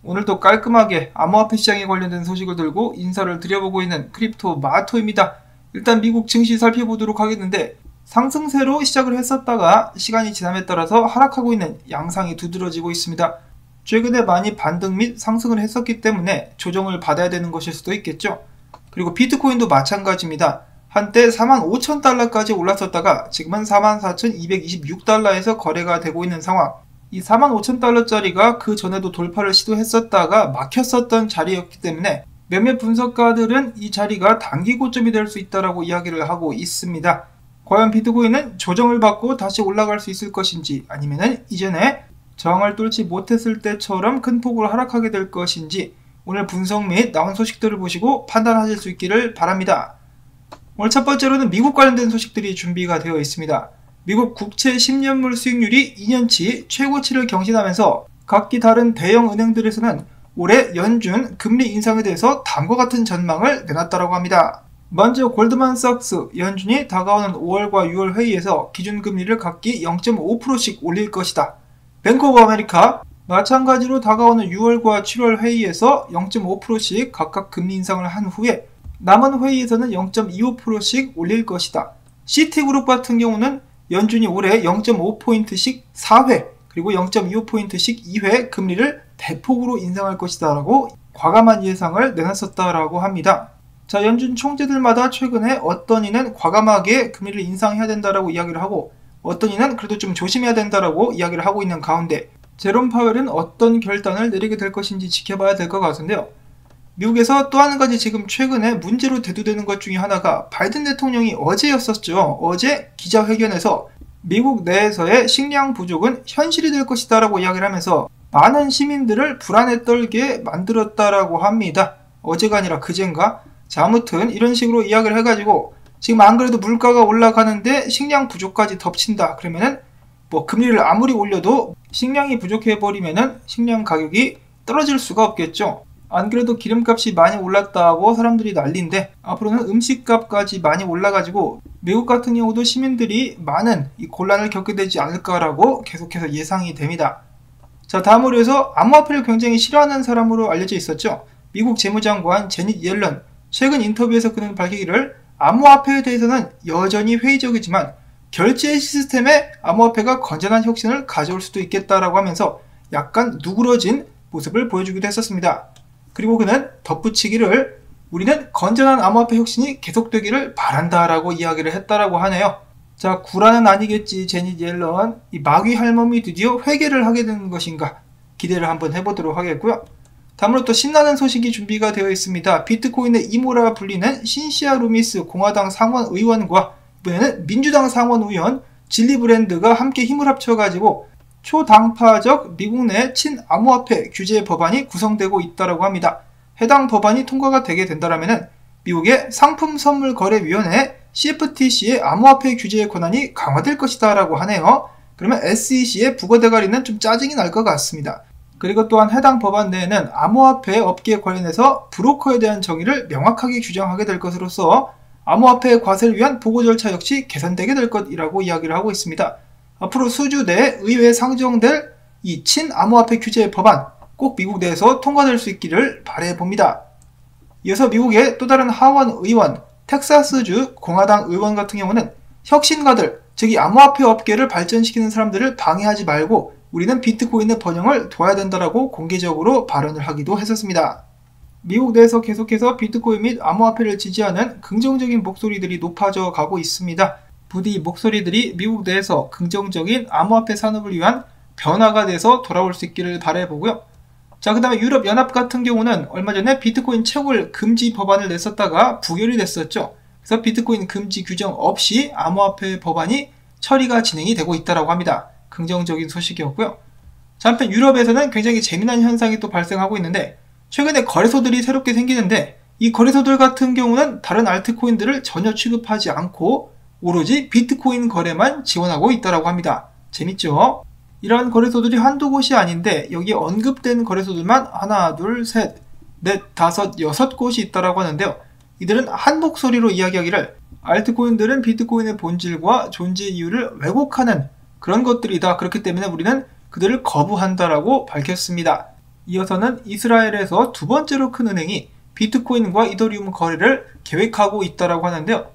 오늘도 깔끔하게 암호화폐 시장에 관련된 소식을 들고 인사를 드려보고 있는 크립토 마토입니다. 일단 미국 증시 살펴보도록 하겠는데 상승세로 시작을 했었다가 시간이 지남에 따라서 하락하고 있는 양상이 두드러지고 있습니다. 최근에 많이 반등 및 상승을 했었기 때문에 조정을 받아야 되는 것일 수도 있겠죠. 그리고 비트코인도 마찬가지입니다. 한때 45,000달러까지 올랐었다가 지금은 44,226달러에서 거래가 되고 있는 상황. 이 45,000달러짜리가 그 전에도 돌파를 시도했었다가 막혔었던 자리였기 때문에 몇몇 분석가들은 이 자리가 단기 고점이 될 수 있다라고 이야기를 하고 있습니다. 과연 비트코인은 조정을 받고 다시 올라갈 수 있을 것인지 아니면은 이전에 저항을 뚫지 못했을 때처럼 큰 폭으로 하락하게 될 것인지 오늘 분석 및 나온 소식들을 보시고 판단하실 수 있기를 바랍니다. 오늘 첫 번째로는 미국 관련된 소식들이 준비가 되어 있습니다. 미국 국채 10년물 수익률이 2년치 최고치를 경신하면서 각기 다른 대형 은행들에서는 올해 연준 금리 인상에 대해서 다음과 같은 전망을 내놨다고 합니다. 먼저 골드만삭스 연준이 다가오는 5월과 6월 회의에서 기준금리를 각기 0.5%씩 올릴 것이다. 뱅크 오브 아메리카 마찬가지로 다가오는 6월과 7월 회의에서 0.5%씩 각각 금리 인상을 한 후에 남은 회의에서는 0.25%씩 올릴 것이다. 시티그룹 같은 경우는 연준이 올해 0.5포인트씩 4회 그리고 0.25포인트씩 2회 금리를 대폭으로 인상할 것이다 라고 과감한 예상을 내놨었다라고 합니다. 자, 연준 총재들마다 최근에 어떤 이는 과감하게 금리를 인상해야 된다라고 이야기를 하고 어떤 이는 그래도 좀 조심해야 된다라고 이야기를 하고 있는 가운데 제롬 파웰은 어떤 결단을 내리게 될 것인지 지켜봐야 될 것 같은데요. 미국에서 또 한 가지 지금 최근에 문제로 대두되는 것 중에 하나가 바이든 대통령이 어제였었죠. 어제 기자회견에서 미국 내에서의 식량 부족은 현실이 될 것이다 라고 이야기를 하면서 많은 시민들을 불안에 떨게 만들었다라고 합니다. 어제가 아니라 그젠가? 자, 아무튼 이런 식으로 이야기를 해가지고 지금 안 그래도 물가가 올라가는데 식량 부족까지 덮친다. 그러면은 뭐 금리를 아무리 올려도 식량이 부족해버리면은 식량 가격이 떨어질 수가 없겠죠. 안 그래도 기름값이 많이 올랐다고 사람들이 난리인데 앞으로는 음식값까지 많이 올라가지고 미국 같은 경우도 시민들이 많은 이 곤란을 겪게 되지 않을까라고 계속해서 예상이 됩니다. 자, 다음으로 해서 암호화폐를 굉장히 싫어하는 사람으로 알려져 있었죠. 미국 재무장관 제닛 옐런 최근 인터뷰에서 그는 밝히기를 암호화폐에 대해서는 여전히 회의적이지만 결제 시스템에 암호화폐가 건전한 혁신을 가져올 수도 있겠다라고 하면서 약간 누그러진 모습을 보여주기도 했었습니다. 그리고 그는 덧붙이기를 우리는 건전한 암호화폐 혁신이 계속되기를 바란다라고 이야기를 했다라고 하네요. 자, 구라는 아니겠지 제닛 옐런. 이 마귀 할멈이 드디어 회개를 하게 되는 것인가 기대를 한번 해보도록 하겠고요. 다음으로 또 신나는 소식이 준비가 되어 있습니다. 비트코인의 이모라 불리는 신시아 루미스 공화당 상원 의원과 이번에는 민주당 상원 의원 질리브랜드가 함께 힘을 합쳐가지고 초당파적 미국 내 친암호화폐 규제 법안이 구성되고 있다고 합니다. 해당 법안이 통과가 되게 된다면 미국의 상품선물거래위원회 CFTC의 암호화폐 규제의 권한이 강화될 것이다 라고 하네요. 그러면 SEC의 부거대가리는 좀 짜증이 날 것 같습니다. 그리고 또한 해당 법안 내에는 암호화폐 업계에 관련해서 브로커에 대한 정의를 명확하게 규정하게 될 것으로서 암호화폐 과세를 위한 보고 절차 역시 개선되게 될 것이라고 이야기를 하고 있습니다. 앞으로 수주 내 의회에 상정될 이 친암호화폐 규제 법안 꼭 미국 내에서 통과될 수 있기를 바라봅니다. 이어서 미국의 또 다른 하원 의원, 텍사스주 공화당 의원 같은 경우는 혁신가들, 즉 이 암호화폐 업계를 발전시키는 사람들을 방해하지 말고 우리는 비트코인의 번영을 도와야 된다라고 공개적으로 발언을 하기도 했었습니다. 미국 내에서 계속해서 비트코인 및 암호화폐를 지지하는 긍정적인 목소리들이 높아져 가고 있습니다. 부디 목소리들이 미국 내에서 긍정적인 암호화폐 산업을 위한 변화가 돼서 돌아올 수 있기를 바라보고요. 자, 그 다음에 유럽연합 같은 경우는 얼마 전에 비트코인 채굴 금지 법안을 냈었다가 부결이 됐었죠. 그래서 비트코인 금지 규정 없이 암호화폐 법안이 처리가 진행이 되고 있다고 합니다. 긍정적인 소식이었고요. 자, 한편 유럽에서는 굉장히 재미난 현상이 또 발생하고 있는데 최근에 거래소들이 새롭게 생기는데 이 거래소들 같은 경우는 다른 알트코인들을 전혀 취급하지 않고 오로지 비트코인 거래만 지원하고 있다고 합니다. 재밌죠? 이러한 거래소들이 한두 곳이 아닌데 여기에 언급된 거래소들만 하나, 둘, 셋, 넷, 다섯, 여섯 곳이 있다고 하는데요. 이들은 한 목소리로 이야기하기를 알트코인들은 비트코인의 본질과 존재 이유를 왜곡하는 그런 것들이다. 그렇기 때문에 우리는 그들을 거부한다라고 밝혔습니다. 이어서는 이스라엘에서 두 번째로 큰 은행이 비트코인과 이더리움 거래를 계획하고 있다고 하는데요.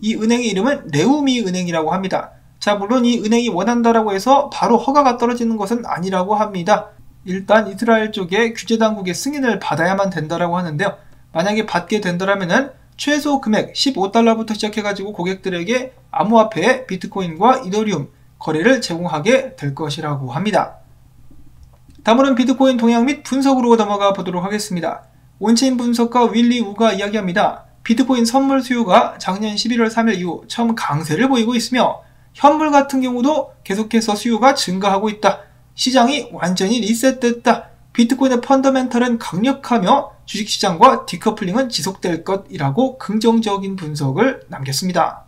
이 은행의 이름은 레우미 은행이라고 합니다. 자, 물론 이 은행이 원한다라고 해서 바로 허가가 떨어지는 것은 아니라고 합니다. 일단 이스라엘 쪽에 규제 당국의 승인을 받아야만 된다라고 하는데요. 만약에 받게 된다면은 최소 금액 15달러부터 시작해가지고 고객들에게 암호화폐 비트코인과 이더리움 거래를 제공하게 될 것이라고 합니다. 다음으로는 비트코인 동향 및 분석으로 넘어가 보도록 하겠습니다. 온체인 분석가 윌리 우가 이야기합니다. 비트코인 선물 수요가 작년 11월 3일 이후 처음 강세를 보이고 있으며 현물 같은 경우도 계속해서 수요가 증가하고 있다. 시장이 완전히 리셋됐다. 비트코인의 펀더멘털은 강력하며 주식시장과 디커플링은 지속될 것이라고 긍정적인 분석을 남겼습니다.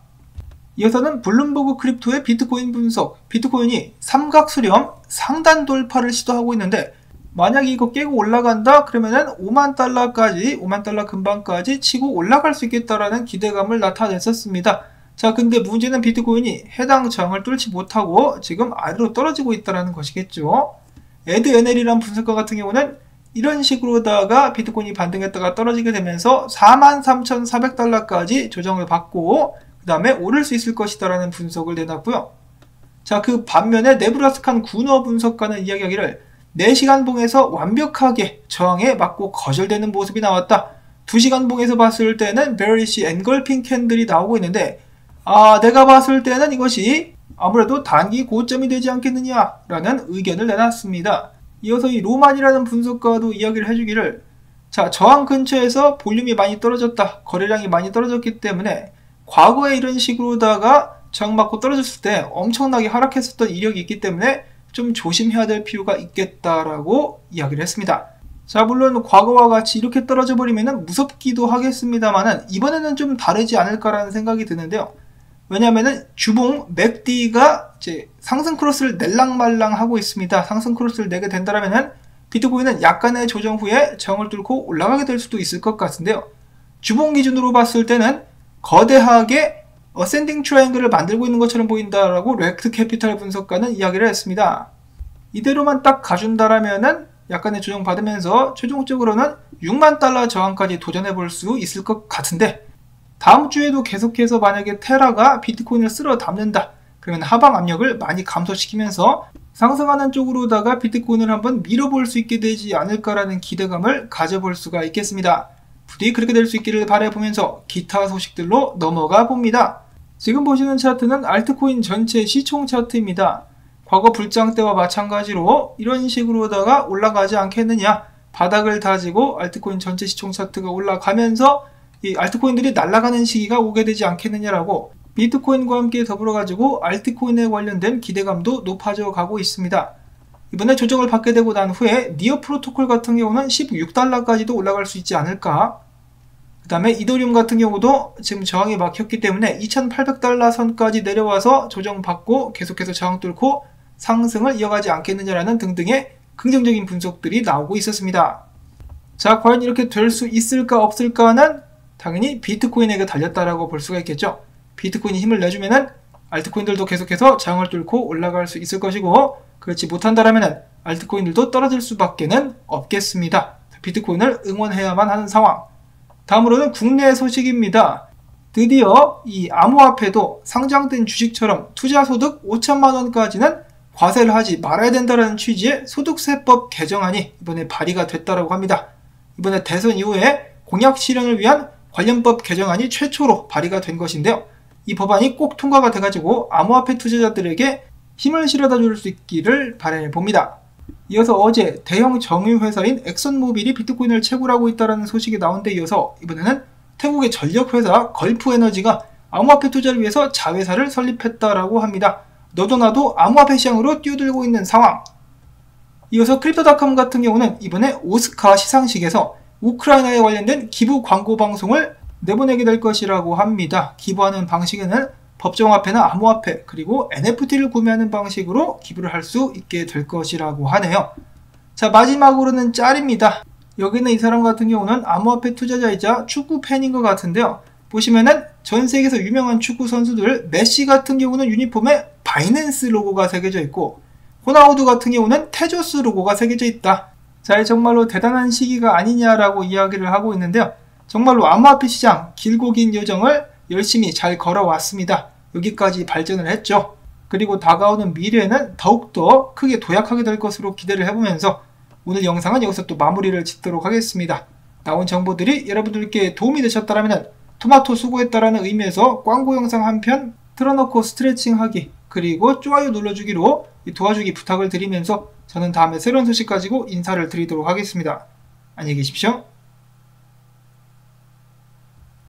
이어서는 블룸버그 크립토의 비트코인 분석. 비트코인이 삼각수렴 상단 돌파를 시도하고 있는데 만약에 이거 깨고 올라간다 그러면은 5만 달러까지 5만 달러 근방까지 치고 올라갈 수 있겠다라는 기대감을 나타냈었습니다. 자, 근데 문제는 비트코인이 해당 저항을 뚫지 못하고 지금 아래로 떨어지고 있다는 것이겠죠. 에드NL이라는 분석가 같은 경우는 이런 식으로다가 비트코인이 반등했다가 떨어지게 되면서 43,400달러까지 조정을 받고 그 다음에 오를 수 있을 것이다라는 분석을 내놨고요. 자, 그 반면에 네브라스칸 구너 분석가는 이야기하기를 4시간 봉에서 완벽하게 저항에 맞고 거절되는 모습이 나왔다. 2시간 봉에서 봤을 때는 베리시 엔걸핑 캔들이 나오고 있는데 내가 봤을 때는 이것이 아무래도 단기 고점이 되지 않겠느냐라는 의견을 내놨습니다. 이어서 이 로만이라는 분석가도 이야기를 해주기를 자, 저항 근처에서 볼륨이 많이 떨어졌다. 거래량이 많이 떨어졌기 때문에 과거에 이런 식으로다가 저항 맞고 떨어졌을 때 엄청나게 하락했었던 이력이 있기 때문에 좀 조심해야 될 필요가 있겠다라고 이야기를 했습니다. 자, 물론 과거와 같이 이렇게 떨어져 버리면 무섭기도 하겠습니다만은 이번에는 좀 다르지 않을까라는 생각이 드는데요. 왜냐면은 주봉 맥디가 이제 상승 크로스를 낼랑말랑 하고 있습니다. 상승 크로스를 내게 된다면은 비트코인은 약간의 조정 후에 저항을 뚫고 올라가게 될 수도 있을 것 같은데요. 주봉 기준으로 봤을 때는 거대하게 어센딩 트라이앵글을 만들고 있는 것처럼 보인다라고 렉트 캐피탈 분석가는 이야기를 했습니다. 이대로만 딱 가준다라면은 약간의 조정 받으면서 최종적으로는 6만 달러 저항까지 도전해 볼 수 있을 것 같은데 다음 주에도 계속해서 만약에 테라가 비트코인을 쓸어 담는다. 그러면 하방 압력을 많이 감소시키면서 상승하는 쪽으로다가 비트코인을 한번 밀어볼 수 있게 되지 않을까라는 기대감을 가져볼 수가 있겠습니다. 부디 그렇게 될 수 있기를 바라보면서 기타 소식들로 넘어가 봅니다. 지금 보시는 차트는 알트코인 전체 시총 차트입니다. 과거 불장 때와 마찬가지로 이런 식으로다가 올라가지 않겠느냐. 바닥을 다지고 알트코인 전체 시총 차트가 올라가면서 이 알트코인들이 날아가는 시기가 오게 되지 않겠느냐라고 비트코인과 함께 더불어가지고 알트코인에 관련된 기대감도 높아져 가고 있습니다. 이번에 조정을 받게 되고 난 후에 니어 프로토콜 같은 경우는 16달러까지도 올라갈 수 있지 않을까. 그 다음에 이더리움 같은 경우도 지금 저항이 막혔기 때문에 2800달러 선까지 내려와서 조정받고 계속해서 저항 뚫고 상승을 이어가지 않겠느냐라는 등등의 긍정적인 분석들이 나오고 있었습니다. 자, 과연 이렇게 될 수 있을까 없을까는 당연히 비트코인에게 달렸다라고 볼 수가 있겠죠. 비트코인이 힘을 내주면은 알트코인들도 계속해서 저항을 뚫고 올라갈 수 있을 것이고 그렇지 못한다라면은 알트코인들도 떨어질 수밖에는 없겠습니다. 비트코인을 응원해야만 하는 상황. 다음으로는 국내 소식입니다. 드디어 이 암호화폐도 상장된 주식처럼 투자소득 5천만원까지는 과세를 하지 말아야 된다는 취지의 소득세법 개정안이 이번에 발의가 됐다고 합니다. 이번에 대선 이후에 공약 실현을 위한 관련법 개정안이 최초로 발의가 된 것인데요. 이 법안이 꼭 통과가 돼가지고 암호화폐 투자자들에게 힘을 실어다 줄 수 있기를 바라봅니다. 이어서 어제 대형 정유회사인 엑선모빌이 비트코인을 채굴하고 있다는 소식이 나온 데 이어서 이번에는 태국의 전력회사 걸프에너지가 암호화폐 투자를 위해서 자회사를 설립했다라고 합니다. 너도 나도 암호화폐 시장으로 뛰어들고 있는 상황. 이어서 크립토닷컴 같은 경우는 이번에 오스카 시상식에서 우크라이나에 관련된 기부 광고 방송을 내보내게 될 것이라고 합니다. 기부하는 방식에는 법정화폐나 암호화폐 그리고 NFT를 구매하는 방식으로 기부를 할 수 있게 될 것이라고 하네요. 자, 마지막으로는 짤입니다. 여기는 이 사람 같은 경우는 암호화폐 투자자이자 축구 팬인 것 같은데요. 보시면은 전 세계에서 유명한 축구 선수들 메시 같은 경우는 유니폼에 바이낸스 로고가 새겨져 있고 호나우두 같은 경우는 테조스 로고가 새겨져 있다. 자, 정말로 대단한 시기가 아니냐라고 이야기를 하고 있는데요. 정말로 암호화폐 시장 길고 긴 여정을 열심히 잘 걸어왔습니다. 여기까지 발전을 했죠. 그리고 다가오는 미래에는 더욱더 크게 도약하게 될 것으로 기대를 해보면서 오늘 영상은 여기서 또 마무리를 짓도록 하겠습니다. 나온 정보들이 여러분들께 도움이 되셨다면 토마토 수고했다라는 의미에서 광고 영상 한 편 틀어놓고 스트레칭하기, 그리고 좋아요 눌러주기로 도와주기 부탁을 드리면서 저는 다음에 새로운 소식 가지고 인사를 드리도록 하겠습니다. 안녕히 계십시오.